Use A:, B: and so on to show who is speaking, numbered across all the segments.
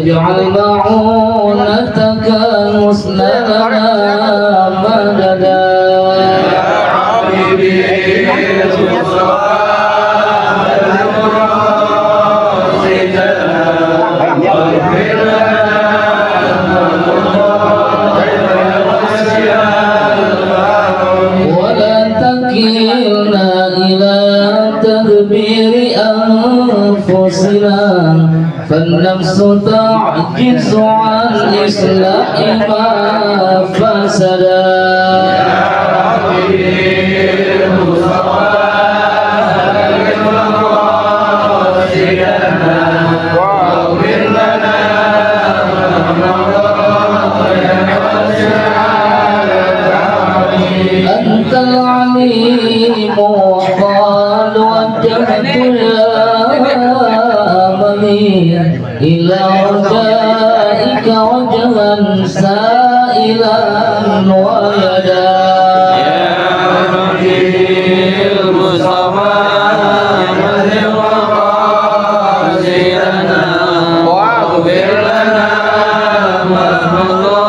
A: واجعل معونتك مسندنا مددا يا حبيبي ولا تكلنا إلى تدبير أنفسنا فالنفس تعجز عن إصلاح ما فسدا أنت العليم وقال وجهت يا أملي إلى رجائك وجها سائلا ويدا يا ربي المصطفى مهل وقاسينا واغفر لنا ما مضى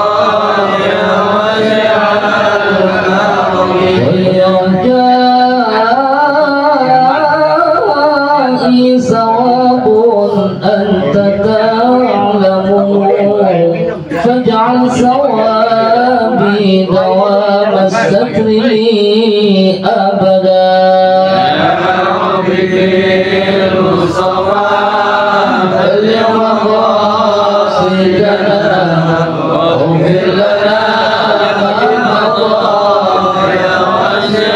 A: يا واسع ورجائي ثواب أنت تعلم فاجعل ثوابي دوام الستر لي أبدا يا ربي المصطفى بلغ مقاصدنا واغفر لنا ما مضى يا واسع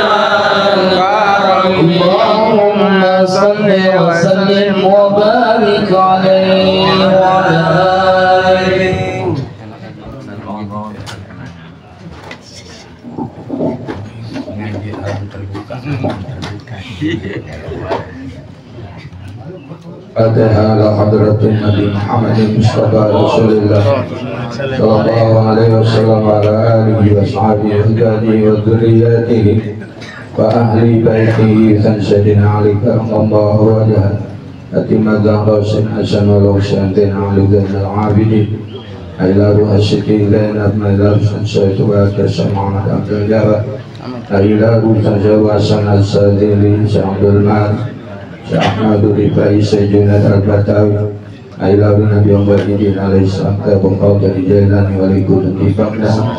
A: الكرم اللهم صل وسلم وبارك عليه وعلى آله
B: Fatihah ala hadratin Nabi Muhammad Mustafa Rasulullah sallallahu alaihi wasallam wa ala alihi wa sahbihi wa ahlihi wa dzurriyyatihi wa ahli baitihi sansadina alika Allahu wajhan atimada qasim hasan wa husain ali dan al-abidin ila ruh asyiki lana madar sansaitu wa kasamana abdul jawad ila ruh sanjawa sanal sadili syabdul mal Ahmadu Rifai Sayyidina Al-Batawi Ailawi Nabi Muhammadin alaihissalam Tabungkau dari jalan Walikudun Tifakna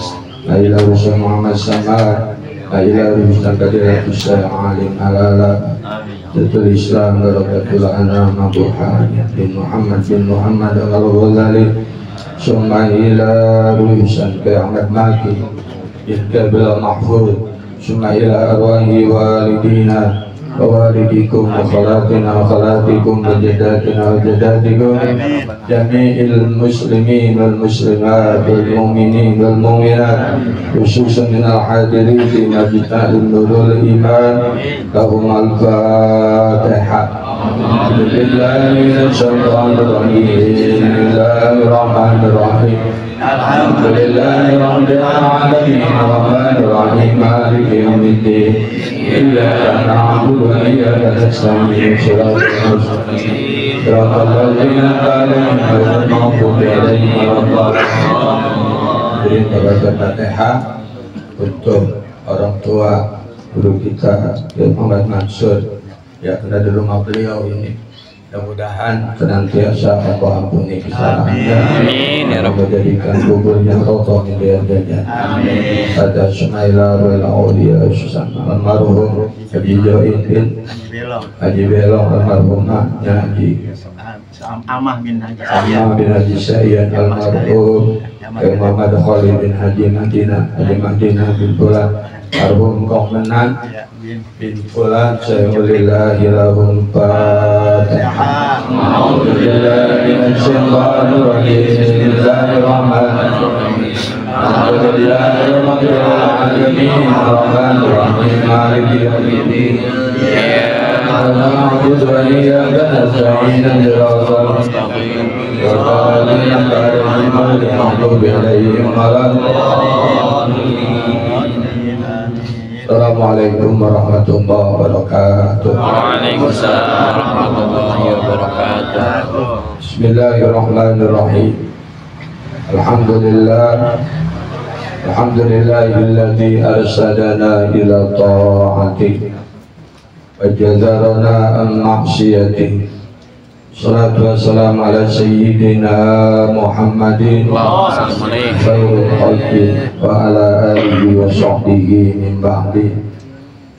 B: Ailawi Muhammad Samar Ailawi Ustaz Kadir Ustaz Alim Alala Tutul Islam Barakatul Anam Abu Hanif bin Muhammad Al-Ghazali Summa Ailawi Ustaz Ahmad Maki bin Kabil Mahfud Summa ila arwahi walidina ووالديكم وخالاتنا وخالاتكم وجداتنا وجداتكم جميع المسلمين والمسلمات والمؤمنين والمؤمنات خصوصا من الحاضرين في مجمع نور الإيمان لهم الفاتحة بسم الله من الشيطان الرجيم بسم الله الرحمن الرحيم الحمد لله رب العالمين الرحمن الرحيم مالك يوم الدين إياك نعبد وإياك نستعين صراط المستقيم صراط الذين أنعمت عليهم غير المغضوب عليهم ولا الضالين. Beri baca Fatihah untuk orang tua guru kita Muhammad Mansur yang ada di rumah beliau ini. Mudah-mudahan senantiasa Allah ampuni kesalahannya. Amin. Ya Rabb, menjadikan kuburnya rotoh di jajan. Amin. Ada Sumaila wal Aulia Susan almarhum Haji Join bin Haji Belong almarhumah Haji Amah bin Haji Sayyid almarhum Muhammad Khalid bin Haji Madinah bin Fulan almarhum Kong Menan bin Fulan Sayyidillahi lahum Fatihah. A'udzubillahi minasyaitonir rajim. Bismillahirrahmanirrahim. Alhamdulillahi rabbil alamin. Arrahmanir rahim. Maliki yaumiddin. Iyyaka na'budu wa iyyaka nasta'in. Shiratal mustaqim. Shiratal ladzina an'amta 'alaihim ghairil maghdubi 'alaihim waladdallin. Assalamualaikum warahmatullahi wabarakatuh. Waalaikumsalam warahmatullahi
A: wabarakatuh.
B: Bismillahirrahmanirrahim. Alhamdulillahilladzi arsadana ila ta'atihi wa jazarana an ma'siyatihi. Salatu wassalamu ala sayyidina Muhammadin khairul khalqi wa ala alihi wa sahbihi min ba'di.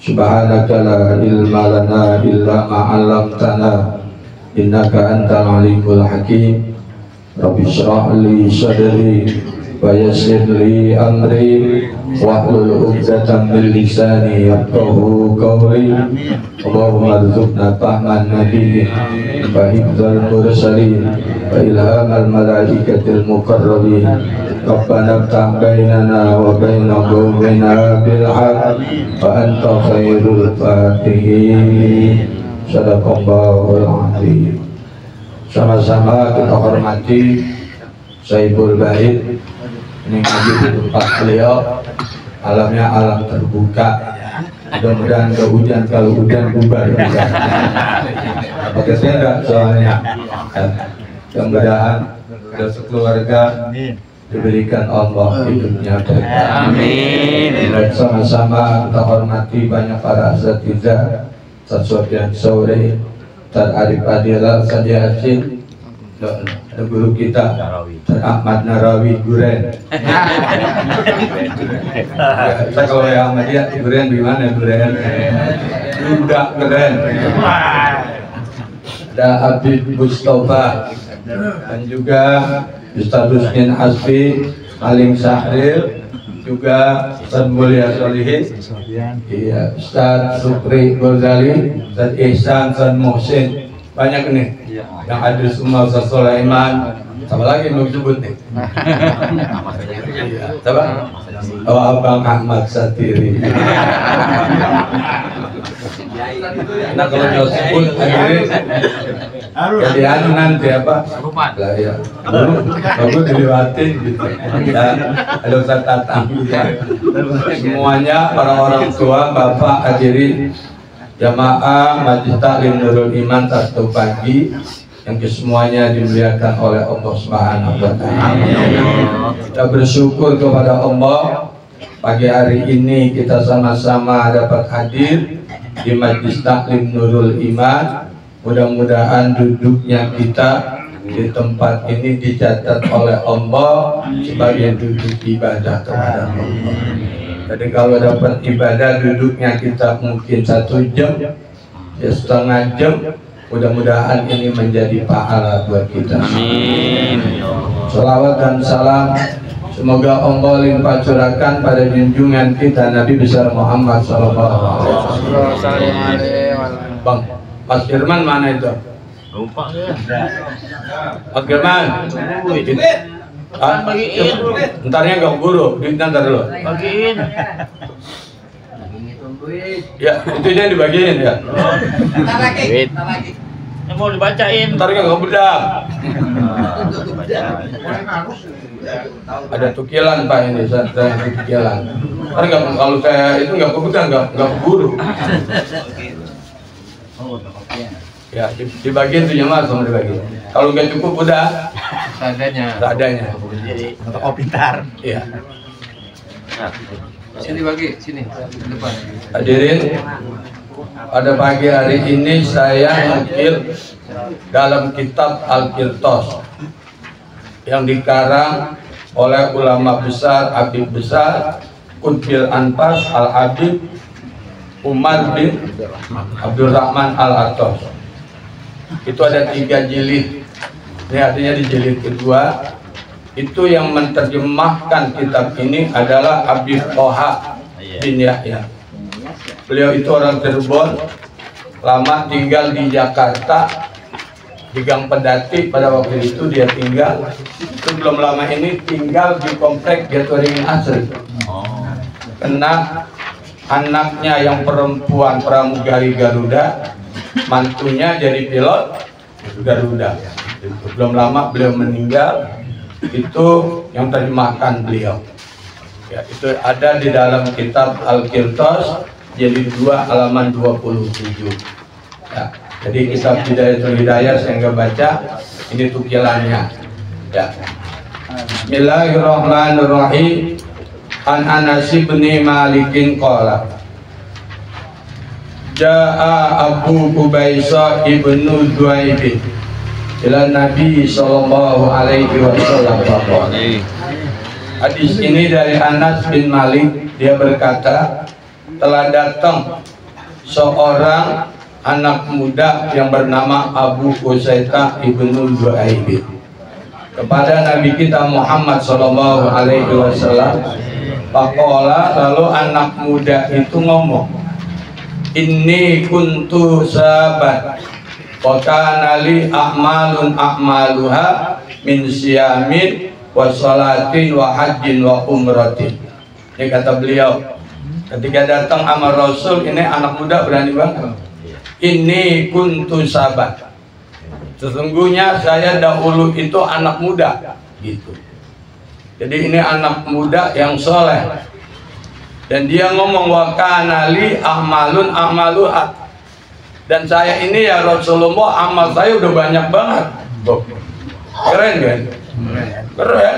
B: Subhanaka la ilma lana illa ma 'allamtana innaka antal alimul hakim. Rabbi shrah li sadri wa yassir li amri wahlul 'uqdatam min lisani yafqahu qawli. Allahumma rzuqna fahman nabiyyin wa hifdzal mursalin wa ilhamal malaikatil muqarrabin. Rabbana iftah bainana wa baina qaumina bil haqq wa anta khairul fatihin. Shadaqallahul azim. Sama-sama kita hormati Saibul Bait. Ini ngaji di tempat beliau, alamnya alam terbuka. Mudah-mudahan gak hujan, kalau hujan bubar. Pakai tenda soalnya. Mudah-mudahan kita sekeluarga diberikan Allah hidupnya berkah.
A: Amin.
B: Dan sama-sama kita hormati banyak para asatidz, Ustaz Sofyan Sauri, Ustaz Arif Adila, Ustaz Yasin, ada guru kita Ustaz Ahmad Narawi Duren. Saya kalau yang Ahmadiyah Duren gimana Duren? Juga keren. Ada Habib Mustafa dan juga Ustaz Rusmin Hasbi, Alim Sahril, juga Ustaz Mulia Solihin, iya, Ustaz Supri Ghazali, Ustaz Ihsan, Ustaz Muhsin, banyak nih yang ada semua. Ustaz Sulaiman, sama lagi yang mau disebut nih. Coba, Abang Ahmad Satiri. Nah kalau mau sebut akhirnya jadi anu nanti apa? Lah ya, bagus diliwatin gitu. Dan ada Ustaz Tatang juga. Semuanya para orang tua, bapak, hadirin jamaah Majelis Taklim Nurul Iman Sabtu pagi yang kesemuanya dimuliakan oleh Allah Subhanahu wa Ta'ala. Kita bersyukur kepada Allah, pagi hari ini kita sama-sama dapat hadir di Majelis Taklim Nurul Iman. Mudah-mudahan duduknya kita di tempat ini dicatat oleh Allah sebagai duduk ibadah kepada Allah. Jadi kalau dapat ibadah duduknya kita mungkin 1 jam, ya setengah jam, mudah-mudahan ini menjadi pahala buat kita. Amin. Salawat dan salam semoga Allah limpah curahkan pada junjungan kita Nabi besar Muhammad sallallahu alaihi wasallam. Bang, Mas Firman mana itu?
A: Lupa ya.
B: Mas Firman.
A: Bagiin.
B: Entarnya enggak buru, duitnya ntar dulu.
A: Bagiin.
B: Ya, itu yang dibagiin ya.
A: Ntar lagi. Yang mau dibacain.
B: Entarnya enggak bedak. Ada tukilan Pak ini, saya tukilan. Ntar enggak, kalau saya itu enggak kebetulan enggak buru. Ya, dibagiin tuh jemaah sama dibagiin. Kalau nggak cukup udah seadanya.
A: Jadi untuk pintar.
B: Iya.
C: Sini bagi, sini depan.
B: Hadirin, pada pagi hari ini saya nukil dalam kitab Al-Qirtos yang dikarang oleh ulama besar, Habib besar Qutbil Anfas Al-Habib Umar bin Abdurrahman Al-Atos. Itu ada 3 jilid. Ini artinya di jilid kedua itu yang menerjemahkan kitab ini adalah Habib Toha bin Yahya. Beliau itu orang Cirebon, lama tinggal di Jakarta di Gang Pedati. Pada waktu itu dia tinggal. Itu belum lama ini tinggal di komplek Jatuwaringin Asri. Karena anaknya yang perempuan pramugari Garuda, mantunya jadi pilot Garuda. Belum lama beliau meninggal. Itu yang terjemahkan beliau. Ya, itu ada di dalam kitab Al-Qirtos jadi 2 halaman 27. Ya. Jadi kitab Bidayatul Hidayah saya nggak baca, ini tukilannya. Ya. Bismillahirrahmanirrahim. An Anas bin Malikin qala Ja'a Abu Qubaisah ibnu Duaib ila Nabi sallallahu alaihi wasallam. Hadis ini dari Anas bin Malik, dia berkata, telah datang seorang anak muda yang bernama Abu Qubaisah ibnu Duaib kepada Nabi kita Muhammad sallallahu alaihi wasallam. Faqala, lalu anak muda itu ngomong, inni kuntu sabat wa kana li a'malun a'maluha min siyamin wa salatin wa hajjin wa umratin. Ini kata beliau ketika datang sama Rasul, ini anak muda berani banget. Ini kuntu sabat, sesungguhnya saya dahulu itu anak muda gitu. Jadi ini anak muda yang soleh, dan dia ngomong wa kana li a'malun a'maluha, dan saya ini ya Rasulullah amal saya udah banyak banget. Keren kan? Keren.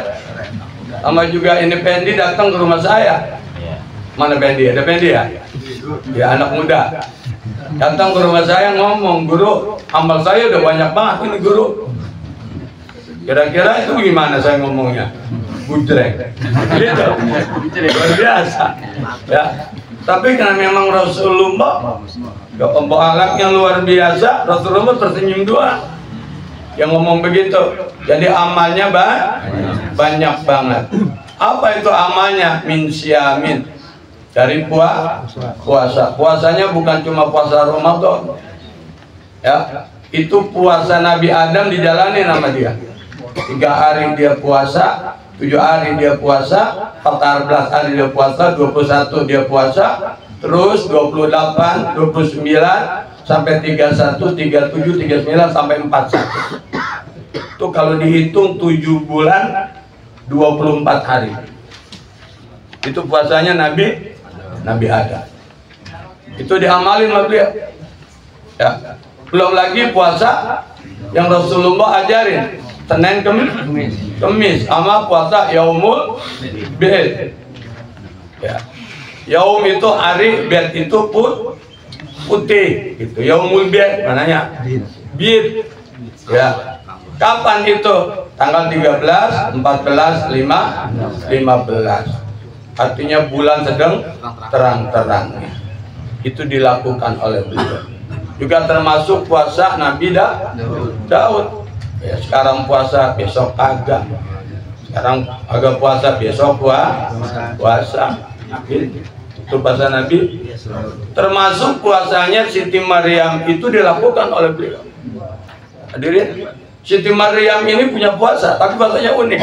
B: Sama juga ini Pendi datang ke rumah saya. Mana Pendi? Ada Pendi ya? Ya anak muda datang ke rumah saya ngomong, guru amal saya udah banyak banget ini guru. Kira-kira itu gimana saya ngomongnya? Budrek gitu, luar biasa ya. Tapi karena memang Rasulullah kepempalannya luar biasa, Rasulullah tersenyum doang yang ngomong begitu. Jadi amalnya banyak banget. Apa itu amalnya? Min siyamin, dari puasa. Puasanya bukan cuma puasa Ramadan ya, itu puasa Nabi Adam dijalani sama dia. 3 hari dia puasa, 7 hari dia puasa, 14 hari dia puasa, 21 dia puasa, terus 28, 29 sampai 31, 37, 39 sampai 41. Itu kalau dihitung 7 bulan 24 hari. Itu puasanya Nabi Adam. Itu diamalin sama beliau. Ya. Belum lagi puasa yang Rasulullah ajarin, Senin Kemis sama puasa Yaumul Bid. Ya. Yaum itu hari, Bid itu putih gitu. Yaumul Bid mananya? Bid. Ya. Kapan itu? Tanggal 13, 14, 15. Artinya bulan sedang terang-terangnya. Itu dilakukan oleh beliau. Juga termasuk puasa Nabi Daud. Ya, sekarang puasa, besok kagak. Sekarang agak puasa, besok puasa. Itu puasa Nabi. Termasuk puasanya Siti Maryam itu dilakukan oleh beliau. Hadirin, Siti Maryam ini punya puasa, tapi puasanya unik.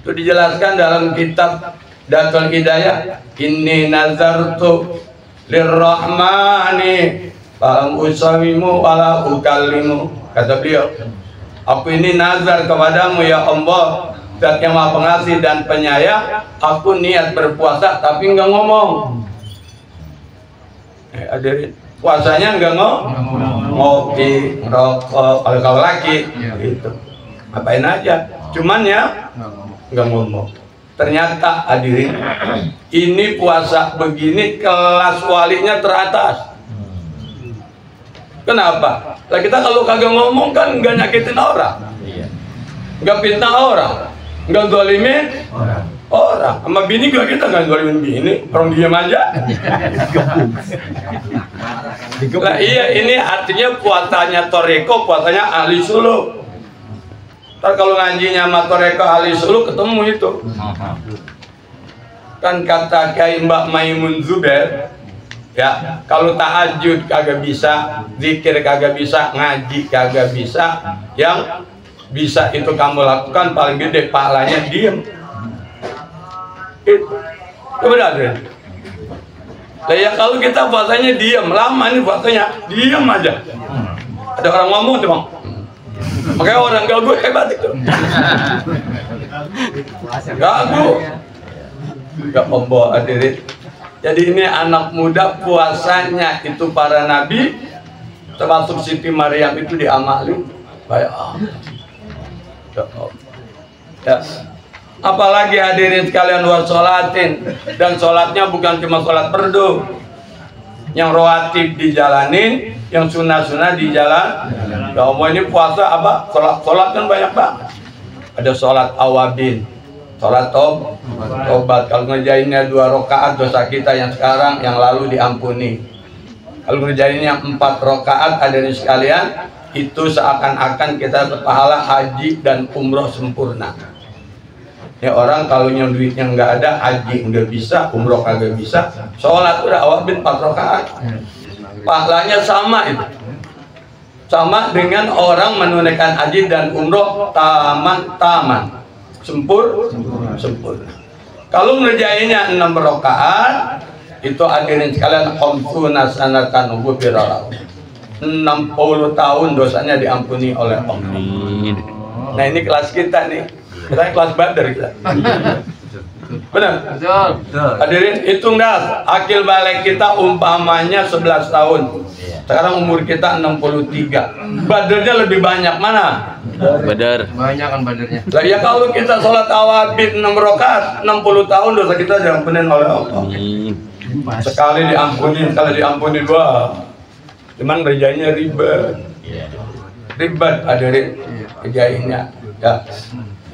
B: Itu dijelaskan dalam kitab Bidayatul Hidayah. Inni nazartu lirrahmani falam usawimu wala ukallimu. Kata beliau, aku ini nazar kepadamu ya Allah, Zat yang Maha Pengasih dan Penyayang. Aku niat berpuasa tapi enggak ngomong. Hadirin, puasanya enggak ngopi, ngerokok, kalau laki gitu. Ngapain aja, cuman ya enggak ngomong. Ternyata hadirin, ini puasa begini kelas walinya teratas. Kenapa? Lah kita kalau kagak ngomong kan nggak nyakitin orang, nggak fitnah orang, nggak zalimin orang. Sama bini juga kita nggak zalimin bini, orang diam aja. Nah iya, ini artinya puasanya toreko, puasanya ahli suluk. Ntar kalau ngajinya sama toreko ahli suluk ketemu itu. Kan kata Kiai Mbak Maimun Zubair, ya, kalau tahajud kagak bisa, zikir kagak bisa, ngaji kagak bisa, yang bisa itu kamu lakukan paling gede pahalanya diem. Itu benar deh. Nah, ya kalau kita puasanya diem, lama nih puasanya diem aja. Ada orang ngomong tuh bang, makanya orang gagu hebat itu. Gagu, gak membawa diri. Jadi ini anak muda puasanya itu para nabi
D: termasuk Siti Maryam itu diamalin. Kayak ya. Apalagi hadirin sekalian luar sholatin, dan sholatnya bukan cuma sholat fardu, yang rawatib dijalanin, yang sunnah-sunnah dijalan. Ya Allah, ini puasa apa? Sholat kan banyak banget. Ada sholat awabin, sholat tobat. Kalau ngerjainnya 2 rakaat dosa kita yang sekarang, yang lalu diampuni. Kalau ngerjainnya 4 rakaat hadirin sekalian, itu seakan-akan kita berpahala haji dan umroh sempurna. Ya orang kalau yang duitnya nggak ada, haji nggak bisa, umroh kagak bisa, sholat udah awabin 4 rakaat, pahalanya sama itu, sama dengan orang menunaikan haji dan umroh taman sempurna. Kalau ngerjainnya 6 rakaat, itu hadirin sekalian khamsuna sanatan ghufira 60 tahun dosanya diampuni oleh Allah. Nah ini kelas kita nih, kita kelas Badar kita. Benar? Betul. Hadirin hitung dah, akil balik kita umpamanya 11 tahun. Sekarang umur kita 63. Badarnya lebih banyak mana?
C: Badar. Banyak kan badarnya.
D: Lah ya kalau kita sholat awabin 6 rakaat, 60 tahun dosa kita diampunin oleh Allah. Sekali diampuni, sekali diampuni 2. Cuman kerjanya ribet, hadirin kerjanya ya.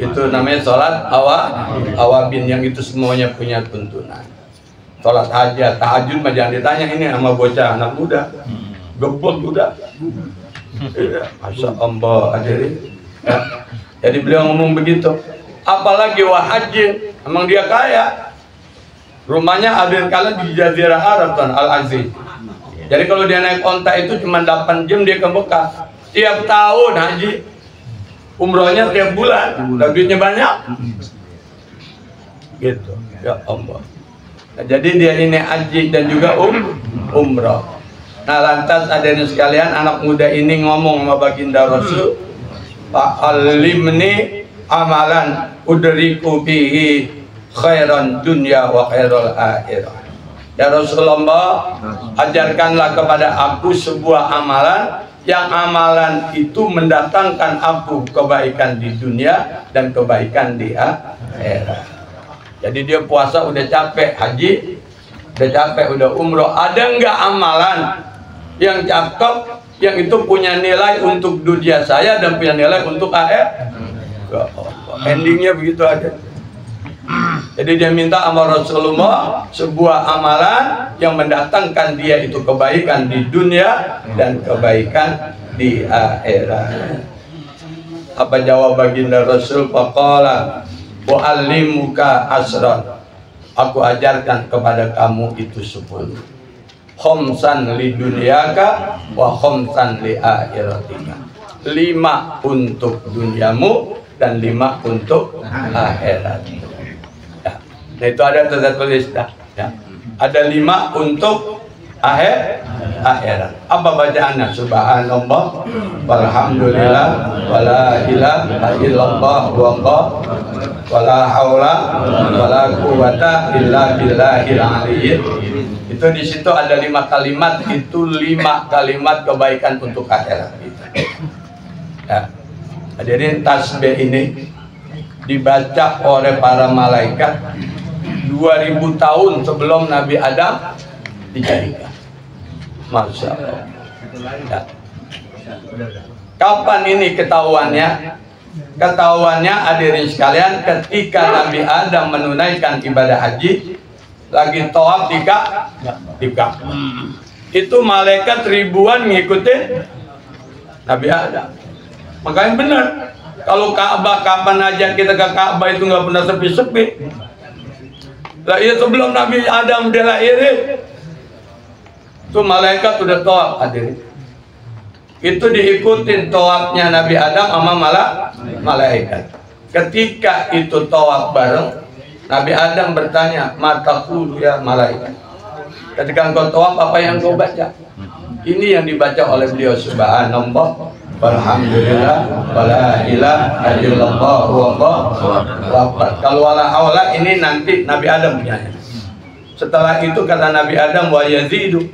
D: Itu namanya sholat awabin, yang itu semuanya punya tuntunan. Sholat hajat, tahajud mah jangan ditanya, ini sama bocah anak muda, gebok udah. Masya Allah hadirin ya. Jadi beliau ngomong begitu. Apalagi wahajin, emang dia kaya. Rumahnya hadirin kalian di Jazirah Arab kan, Al-Aziz. Jadi kalau dia naik onta itu cuma 8 jam dia ke Mekah. Tiap tahun haji, umrohnya tiap bulan, dan duitnya banyak. Gitu, ya Allah. Nah, jadi dia ini haji dan juga umroh. Nah lantas hadirin sekalian, anak muda ini ngomong sama baginda Rasul, "Fa'allimni amalan udriku bihi khairan dunya wa khairal akhirah." Ya Rasulullah, ajarkanlah kepada aku sebuah amalan, yang amalan itu mendatangkan aku kebaikan di dunia dan kebaikan di akhirat. Jadi dia puasa udah capek, haji udah capek, udah umroh. Ada nggak amalan yang cakep, yang itu punya nilai untuk dunia saya dan punya nilai untuk akhirat? Endingnya begitu aja. Jadi dia minta sama Rasulullah sebuah amalan yang mendatangkan dia itu kebaikan di dunia dan kebaikan di akhirat. Apa jawab baginda Rasul? Faqala wa'allimuka asran, aku ajarkan kepada kamu itu 10. Khamsan li dunyaka wa khamsan li akhiratika. 5 untuk duniamu dan 5 untuk akhirat. Nah itu ada tulis dah ya. Ada 5 untuk akhirat. Apa bacaannya? Subhanallah walhamdulillah wala ilaha illallah wala haula wala quwata illa billahil aliyyil. Itu di situ ada 5 kalimat, itu 5 kalimat kebaikan untuk akhirat. Ya. Hadirin, tasbih ini dibaca oleh para malaikat 2000 tahun sebelum Nabi Adam dijadikan. Masya Allah ya. Kapan ini ketahuannya? Ketahuannya hadirin sekalian ketika Nabi Adam menunaikan ibadah haji, lagi tawaf di Ka'bah. Itu malaikat ribuan ngikutin Nabi Adam. Makanya benar, kalau Ka'bah, kapan aja kita ke Ka'bah itu nggak pernah sepi-sepi. Lah iya, sebelum Nabi Adam dilahirin, itu malaikat udah tawaf hadirin. Itu diikutin tawafnya Nabi Adam sama malaikat. Ketika itu tawaf bareng, Nabi Adam bertanya, "Mataku ya malaikat, ketika engkau tawaf apa yang kau baca?" Ini yang dibaca oleh beliau, subhanallah walhamdulillah wala ilaha illallah wallahu akbar. Kalau wala haula ini nanti Nabi Adam punya. Setelah itu kata Nabi Adam, wa yazidu,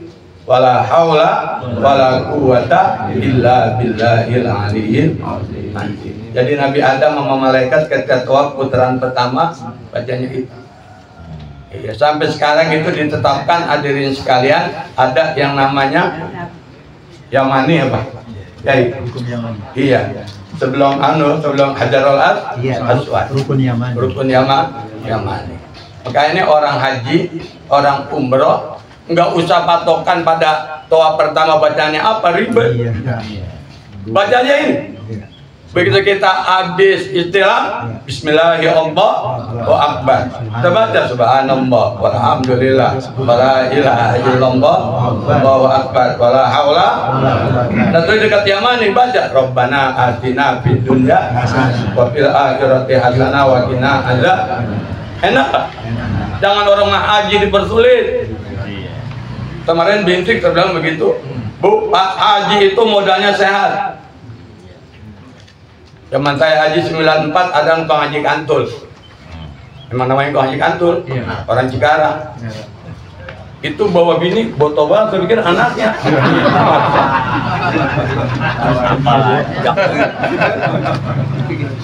D: wala haula wala quwata illa billahil aliyil azim. Jadi Nabi Adam sama malaikat ketika tawaf putaran pertama bacanya itu. Ya, sampai sekarang itu ditetapkan hadirin sekalian ada yang namanya Yamani apa? Ya, iya. Sebelum Hajarul Aswad. Rukun Yamani. Maka ini orang haji, orang umroh nggak usah patokan pada tawaf pertama bacanya apa, ribet. Bacanya ini. Begitu kita habis istilah Bismillahirrahmanirrahim wa akbar. Kita baca subhanallah walhamdulillah wala ilaha illallah wallahu akbar wala haula. Dan terus dekat Yamani baca Rabbana atina fid dunya wa fil akhirati hasanah wa qina azab. Enak. Jangan orang haji dipersulit. Kemarin bintik terbilang begitu. Bu, Pak Haji itu modalnya sehat. Zaman saya haji 94 ada tukang haji kantul. Emang namanya tukang haji kantul, orang Cikarang. Itu bawa bini, botol banget, saya pikir anaknya.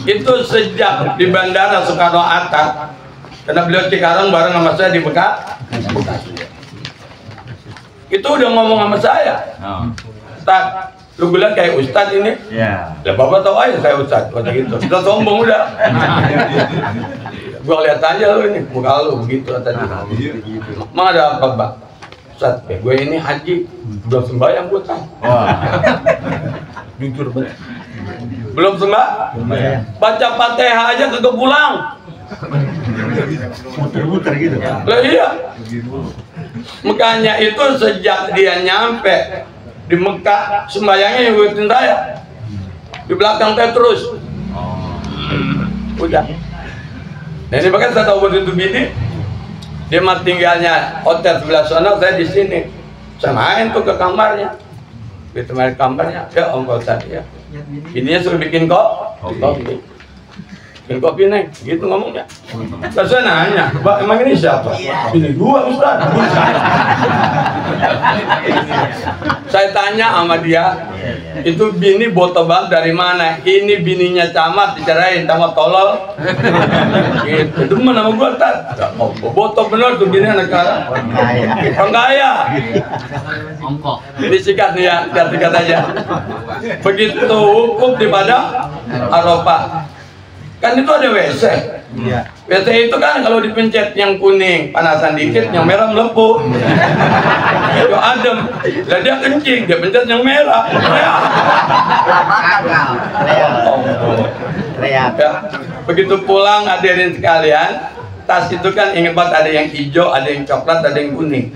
D: Itu sejak di Bandara Soekarno-Hatta, karena beliau Cikarang bareng sama saya di Bekasi. Itu udah ngomong sama saya. Ustaz, lu bilang kayak Ustadz ini, ya Bapak tahu aja saya Ustadz, kata gitu. Kita sombong udah. Gua lihat aja lu ini, muka lu begitu tadi. Emang ada apa, Pak? Ustadz, gue ini haji, belum sembahyang gue tahu. Jujur banget. Belum sembahyang. Baca Fatihah aja kagak pulang. Muter-muter gitu. Lah iya. Makanya itu sejak dia nyampe di Mekah sembayangnya yang ngikutin saya di belakang saya terus. Udah. Nah ini bahkan saya tahu begitu bini dia mah tinggalnya hotel sebelah sana, saya di sini. Saya main tuh ke kamarnya. Begitu main kamarnya, ya Om Ustaz ya. Ininya suruh bikin kopi. Bikin kopi nih, gitu ngomongnya. Terus saya nanya, Pak emang ini siapa? Ini gua Ustaz. Saya tanya sama dia, itu bini botobal dari mana? Ini bininya camat dicerain sama tolol. Gitu, itu mana nama gua Tat? Botol bener tuh bini anak kaya. Orang kaya. Disikat nih ya, sikat aja. Begitu hukum di Padang Arafah. Kan itu ada WC. Iya. WC itu kan kalau dipencet yang kuning panasan dikit, yang merah melepuh. Itu adem. Lah dia kencing, dia pencet yang merah. Ya. Begitu pulang hadirin sekalian, tas itu kan ingat banget ada yang hijau, ada yang coklat, ada yang kuning.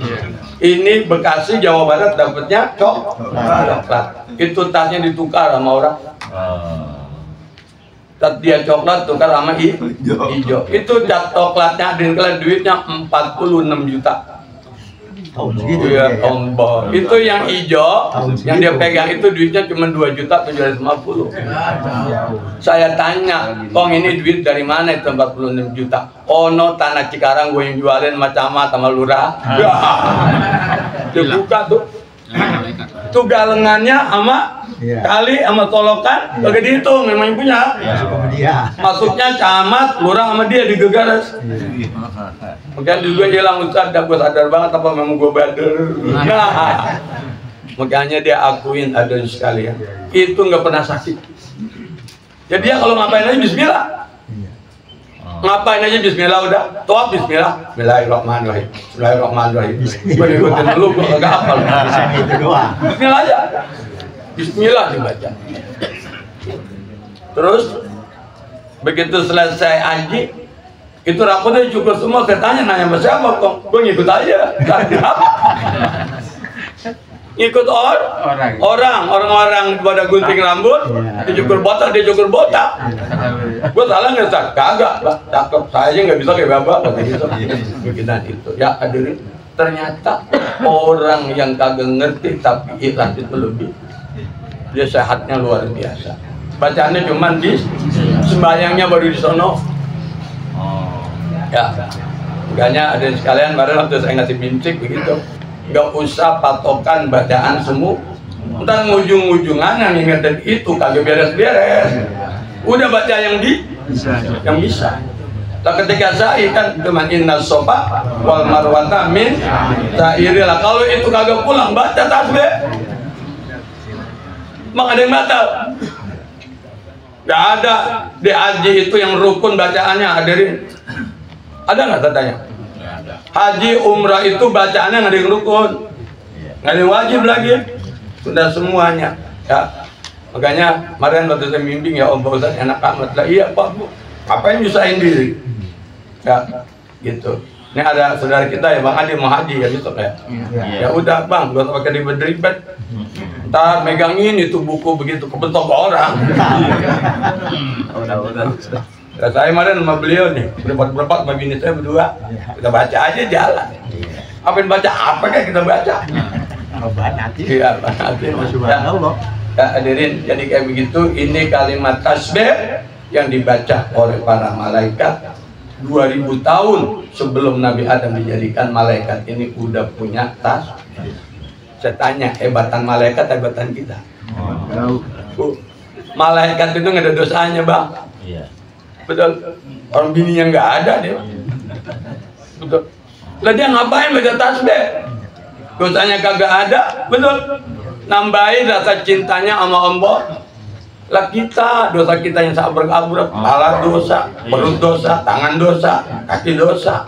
D: Ini Bekasi Jawa Barat dapatnya coklat. Itu tasnya ditukar sama orang. Cat dia coklat tukar sama hijau. Itu cat coklatnya dan kalian duitnya 46 juta. Iya, tombol. Itu yang hijau, yang dia pegang itu duitnya cuma 2.750.000. Saya tanya, Kong ini duit dari mana itu 46 juta? Oh no, tanah Cikarang gue yang jualin macam sama lurah. Dia buka tuh. Itu galengannya sama kali sama tolokan bagi dihitung memang punya. Masuknya camat, lurah sama dia digegaras. Makanya juga hilang Ustaz, gue sadar banget apa memang gue bader. Nah, makanya dia akuin ada sekalian. Itu nggak pernah sakit. Jadi dia kalau ngapain aja Bismillah. Ngapain aja Bismillah udah. Tawaf Bismillah. Bismillahirrahmanirrahim. Bismillahirrahmanirrahim. Gue ikutin dulu, gue nggak hafal. Bismillah aja. Bismillah dibaca. Terus begitu selesai haji, itu rapotnya cukup semua. Saya nanya sama siapa kok? Gue ngikut aja. Ngikut orang-orang pada gunting rambut, dicukur botak, dia cukur botak. Gue salah nggak Ustaz? Kagak, cakep. Saya aja nggak bisa kayak bapak, nggak bisa. Bikinan itu. Ya hadirin, ternyata orang yang kagak ngerti tapi ikhlas itu lebih. Dia sehatnya luar biasa. Bacaannya cuman di sembahyangnya baru di sono. Ya, makanya ada sekalian kemarin waktu saya ngasih bincik begitu. nggak usah patokan bacaan semua. Ntar ujung-ujungan yang ingetin itu kagak beres-beres. Udah baca yang bisa. Nah, ketika sa'i kan cuman inna sofa wal marwata min sa'irilah. Kalau itu kagak pulang baca tasbih, emang ada yang batal? Gak ada. Di haji itu yang rukun bacaannya, hadirin. Ada nggak katanya? Haji umrah itu bacaannya nggak ada yang rukun, nggak ada yang wajib lagi. Sudah semuanya. Ya. Makanya kemarin waktu saya bimbing ya Om Ustaz enak amat lah. Iya Pak Bu. Ngapain nyusahin diri? Ya, gitu. Ini ada saudara kita ya Bang Adi mau haji ya gitu ya. Ya udah Bang, gak usah pakai ribet-ribet. Ntar megangin itu buku begitu kebentok orang. Ya, saya kemarin sama beliau nih, berempat sama bini saya berdua. Kita baca aja jalan. Apain baca apa kayak kita baca? Iya, ya, hadirin, jadi kayak begitu. Ini kalimat tasbih yang dibaca oleh para malaikat 2000 tahun sebelum Nabi Adam dijadikan malaikat ini udah punya tasbih. Saya tanya, hebatan malaikat, hebatan kita? Malaikat itu nggak ada dosanya Bang. Betul. Orang bininya nggak ada dia. Betul. Lah dia ngapain baca tasbih? Dosanya kagak ada. Betul. Nambahin rasa cintanya sama Allah. Lah kita, dosa kita yang sangat berkabur, kepala dosa, perut dosa, tangan dosa, kaki dosa.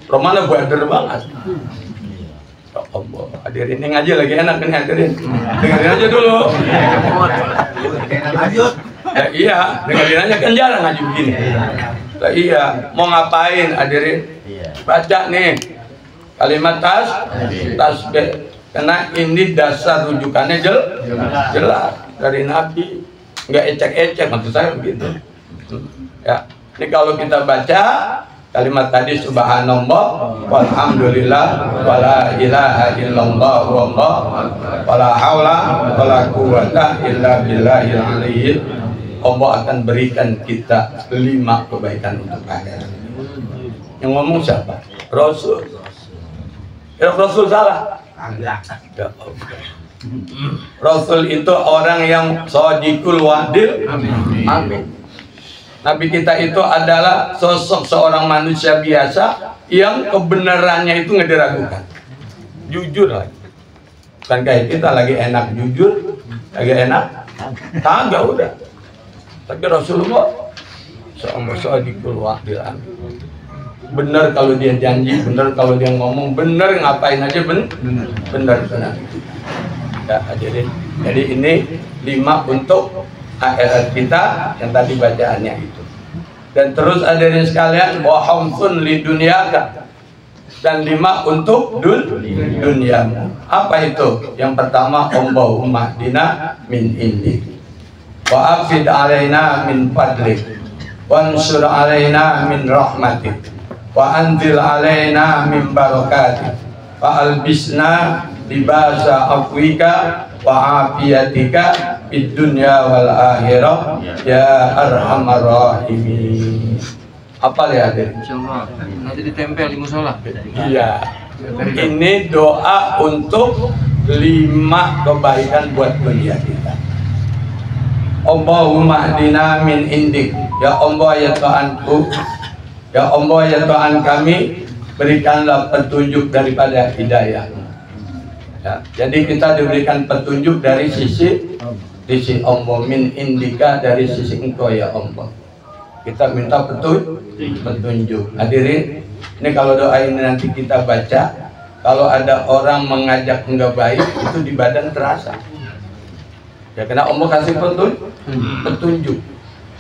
D: Romana bader banget. Ya Allah, hadirin ini ngaji lagi enak nih hadirin. Dengerin aja dulu. Lanjut. Ya, iya, dengerin aja kan jarang ngaji begini. Lah iya, mau ngapain hadirin? Baca nih kalimat tasbih. Karena ini dasar rujukannya jelas dari Nabi. Nggak ecek-ecek, maksud saya begitu. Ya, ini kalau kita baca kalimat tadi subhanallah walhamdulillah wala ilaha illallah wallah wala haula wala quwwata illa billahil aliyyil. Allah akan berikan kita 5 kebaikan untuk akhirat. Yang ngomong siapa? Rasul. Ya Rasul salah? Enggak. Rasul itu orang yang shadiqul wadil. Amin. Nabi kita itu adalah sosok seorang manusia biasa yang kebenarannya itu nggak diragukan. Jujur lagi. Bukan kayak kita lagi enak jujur, lagi enak kagak udah. Tapi Rasulullah seorang shadiqul wadil. Amin. Benar kalau dia janji, benar kalau dia ngomong, benar ngapain aja benar. Ya, jadi ini 5 untuk akhirat kita yang tadi bacaannya itu. Dan terus hadirin sekalian, wa hamsun li dunyaka, dan 5 untuk duniamu. Apa itu? Yang pertama, Allahumma dina min indik wa afid alaina min fadlik wansur alaina min rahmatik wa anzil alaina min barakatik wa albisna libasa afwika wa afiyatika fid dunya wal akhirah ya arhamar rahimin. Apa ya adik?
C: Insyaallah nanti ditempel di musola.
D: Iya. Ini doa untuk 5 kebaikan buat dunia kita. Allahumma hdina min indik. Ya Allah ya Tuhanku, ya Allah ya Tuhan kami, berikanlah petunjuk daripada hidayah. Ya, jadi kita diberikan petunjuk dari sisi Allah, min indika, dari sisi Engkau ya Allah. Kita minta petunjuk. Hadirin, ini kalau doa ini nanti kita baca, kalau ada orang mengajak enggak baik, itu di badan terasa. Ya, karena Allah kasih petunjuk.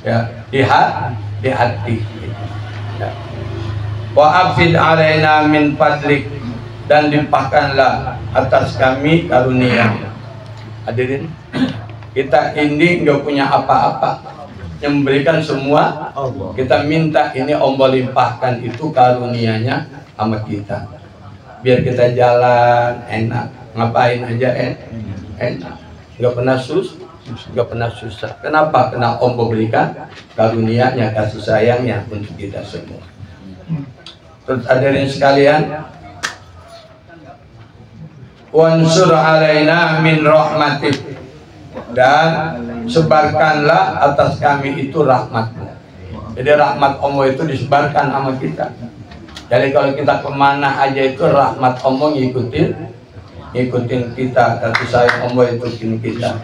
D: Ya, di hati. Ya. Wa afid alaina min fadlik, dan limpahkanlah atas kami karunia. Hadirin, kita ini nggak punya apa-apa, yang memberikan semua Allah. Kita minta ini Allah limpahkan itu karunianya sama kita, biar kita jalan enak, ngapain aja enak, nggak pernah susah. Kenapa? Karena Allah berikan karunianya, kasih sayangnya untuk kita semua. Terus hadirin sekalian, wansur alaina min rahmatik, dan sebarkanlah atas kami itu rahmatmu. Jadi rahmat Allah itu disebarkan sama kita. Jadi kalau kita kemana aja itu rahmat Allah ngikutin kita, kasih sayang Allah itu kita.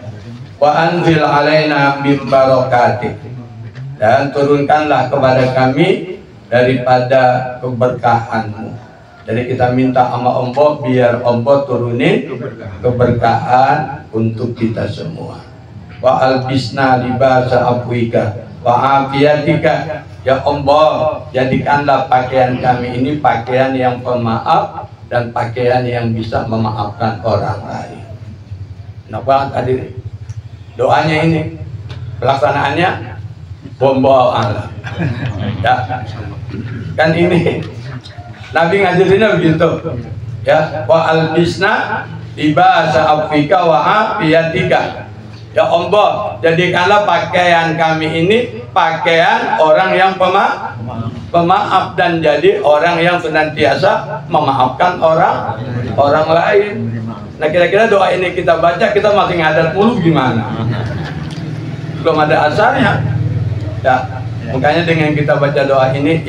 D: Wa anzil alaina min barakatik, dan turunkanlah kepada kami daripada keberkahanmu. Jadi kita minta sama Allah biar Allah turunin keberkahan untuk kita semua. Wa albisna libasa afwika wa afiyatika, ya Allah, jadikanlah pakaian kami ini pakaian yang pemaaf dan pakaian yang bisa memaafkan orang lain. Kenapa tadi doanya ini, pelaksanaannya bomba Allah. Ya, kan ini Nabi ngajarinnya begitu. Ya, wa albisna libasa afwika wa afiyatika. Ya Allah, jadikanlah pakaian kami ini pakaian orang yang pemaaf dan jadi orang yang senantiasa memaafkan orang lain. Nah, kira-kira doa ini kita baca, kita masih ngadat mulu gimana? Belum ada asalnya. Ya, makanya dengan kita baca doa ini,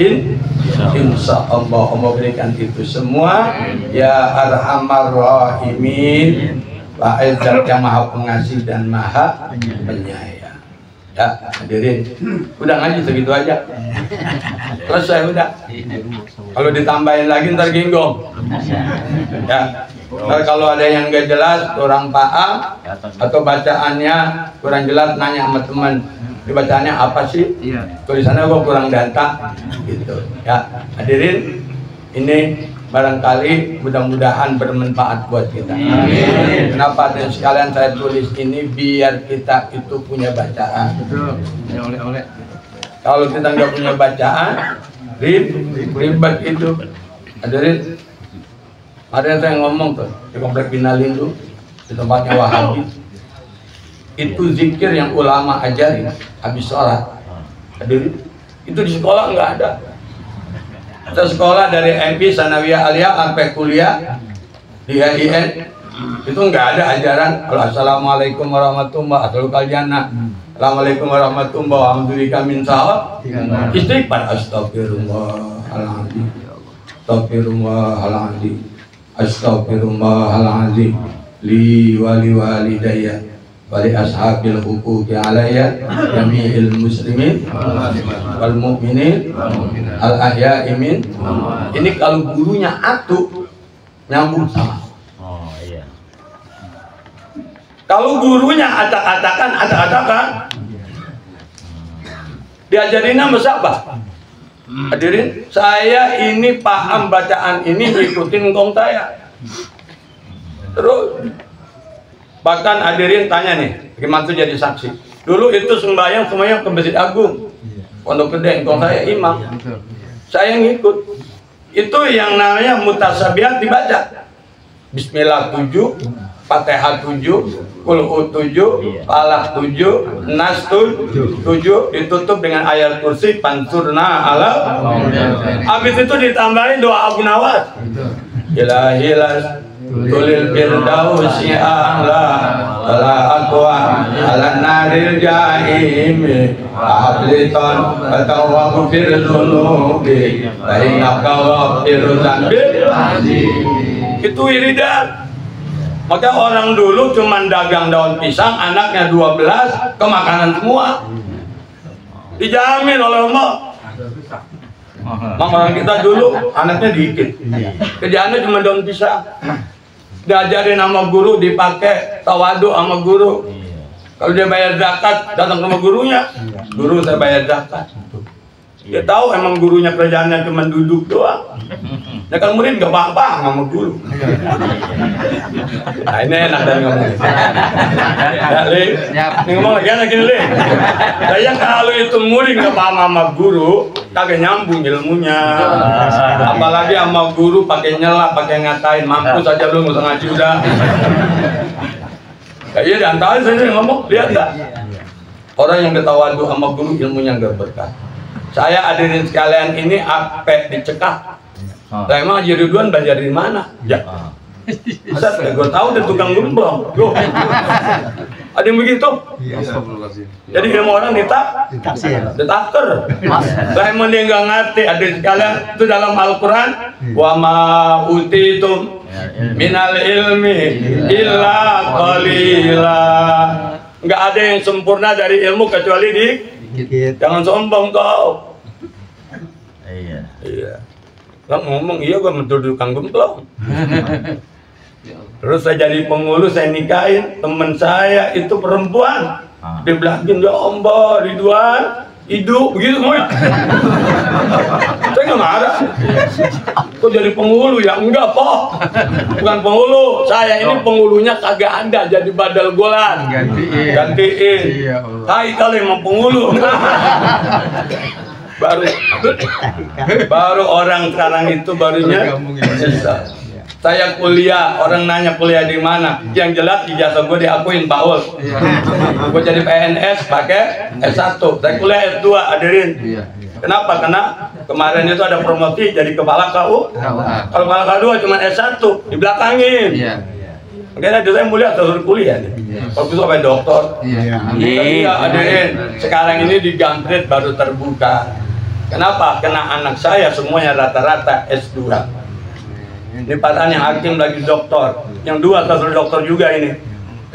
D: insya Allah Allah berikan itu semua. Ya Arhamar Rahimin, Wahai Zat yang Maha Pengasih dan Maha Penyayang. Ya, hadirin, udah ngaji segitu aja. Selesai udah. Kalau ditambahin lagi ntar ginggong. Ya, ntar kalau ada yang nggak jelas, kurang paham atau bacaannya kurang jelas, nanya sama teman. Bacaannya apa sih? Tulisannya gua kurang data, gitu. Ya, hadirin, ini barangkali mudah-mudahan bermanfaat buat kita. Amin. Kenapa dan sekalian saya tulis ini biar kita itu punya bacaan. Betul. Oleh. Kalau kita nggak punya bacaan, ribet itu. Hadirin, ada yang saya ngomong tuh di komplek Binalin tuh, di tempatnya Wahabi. Itu zikir yang ulama ajarin habis sholat. Hadirin, itu di sekolah nggak ada. Kita sekolah dari MP Sanawiyah Aliyah sampai kuliah di HIN itu nggak ada ajaran kalau assalamualaikum warahmatullahi wabarakatuh, assalamualaikum warahmatullahi wabarakatuh, min sahab istighfar, astagfirullahaladzim, astagfirullahaladzim, astagfirullahaladzim, li wali walidayya wali ashabil huquqi alayya jami'il muslimin wal mu'minin al ahya'i min. Ini kalau gurunya atu nyambung sama. Oh iya. Kalau gurunya acak-acakan diajarinnya mesabah. Hadirin, saya ini paham bacaan ini ngikutin ngkong saya. Terus bahkan hadirin tanya nih, gimana tuh jadi saksi. Dulu itu sembahyang semuanya ke Masjid Agung, Pondok Gede, engkau saya imam, saya ngikut. Itu yang namanya mutasabihat dibaca. Bismillah 7, Fatihah 7, Qul 7, Falaq 7, Nas 7, ditutup dengan ayat kursi pansurna ala. Habis itu ditambahin doa Abu Nawas. Ilahilas Tulil firdausi a'la wala aqwa ala naril jahim abliton wa fir dhunubi wa innaka ghafiruz dzambi. Itu wiridan. Maka orang dulu cuman dagang daun pisang, anaknya 12 kemakanan semua. Dijamin oleh Allah. Orang kita dulu anaknya dikit, kerjaannya cuma daun pisang. Diajarin sama guru, dipakai tawadu sama guru. Kalau dia bayar zakat, datang ke rumah gurunya. Guru, saya bayar zakat. Dia tahu emang gurunya kerjaannya cuma duduk doang. Ya kan murid nggak paham sama guru. Nah ini enak dan ngomong. Ya, Le, ini ngomong lagi enak gini, Le. Saya kalau itu murid nggak paham sama guru, kagak nyambung ilmunya. Apalagi sama guru pakai nyela, pakai ngatain, mampus aja lu nggak usah ngaji udah. Ya iya diantarin saya ngomong, lihat nggak? Orang yang ketawadu sama guru ilmunya nggak berkah. Saya hadirin sekalian ini apa dicekak. Lah emang Haji Ridwan belajar di mana? Ya. Ustaz, gue tahu dia tukang gembong. Loh. Ada yang begitu? Jadi ilmu orang ditaksir. Lah emang dia nggak ngerti. Ada sekalian itu dalam Al-Quran. Wa ma utitum minal ilmi illa qalila. Nggak ada yang sempurna dari ilmu kecuali jangan sombong kau. Iya. Lah ngomong iya gue mentuduh tukang gemblong. Terus saya jadi pengurus, saya nikahin teman saya itu perempuan. Dia bilangin ya Allah Ridwan hidup begitu semua. Saya nggak marah. Kok jadi penghulu ya? Enggak po, bukan penghulu. Saya ini penghulunya kagak ada, jadi badal golan. Gantiin. Hai kalau emang penghulu. baru orang sekarang itu barunya saya kuliah, orang nanya kuliah di mana, yang jelas ijazah gue diakuin Pak Ul. Gue jadi PNS pakai S1, saya kuliah S2 hadirin. Kenapa? Karena kemarin itu ada promosi jadi kepala KU. Kalau kepala KU cuma S1 dibelakangin. Makanya saya mulia terus kuliah nih. Kalau itu sampai doktor. Iya, hadirin. Sekarang ini di Jambret baru terbuka. Kenapa? Karena anak saya semuanya rata-rata S2. Ini padahal yang hakim lagi doktor, yang dua terus doktor juga ini.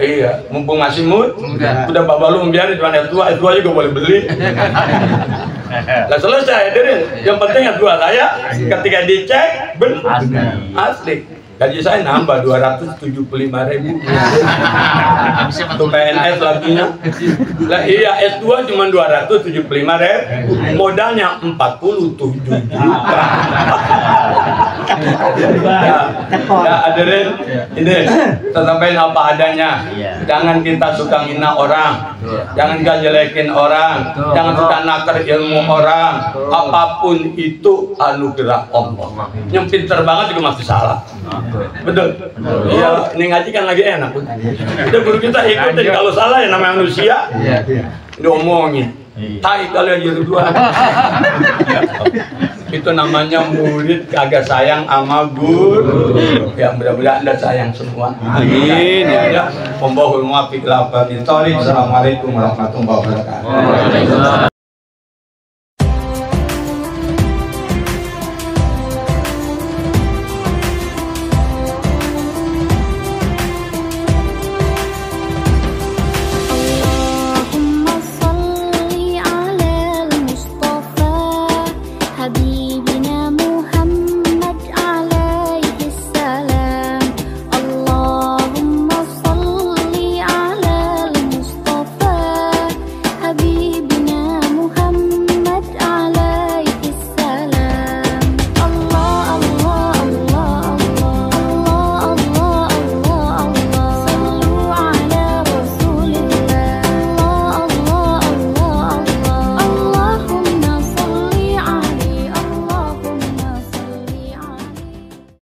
D: Iya, mumpung masih udah bapak lu biarin cuma S2 juga boleh beli. Nah selesai, hadirin. Yang penting S2 saya ketika dicek benar asli. Gaji saya nambah 275.000. Untuk PNS laginya. Lah iya S2 cuma 275.000. Modalnya 47 juta. Ya hadirin, ini kita sampaikan apa adanya. Jangan kita suka ngina orang, jangan kita jelekin orang, jangan suka nakar ilmu orang. Apapun itu anugerah Allah. Yang pinter banget juga masih salah. Betul. Iya, ini ngaji kan lagi enak. Udah guru kita ikutin, kalau salah ya namanya manusia. Diomongin. Tai kalian jadi dua. Itu namanya murid kagak sayang sama guru. Ya mudah-mudahan Anda sayang semua. Amin. Ya. Assalamualaikum warahmatullahi wabarakatuh.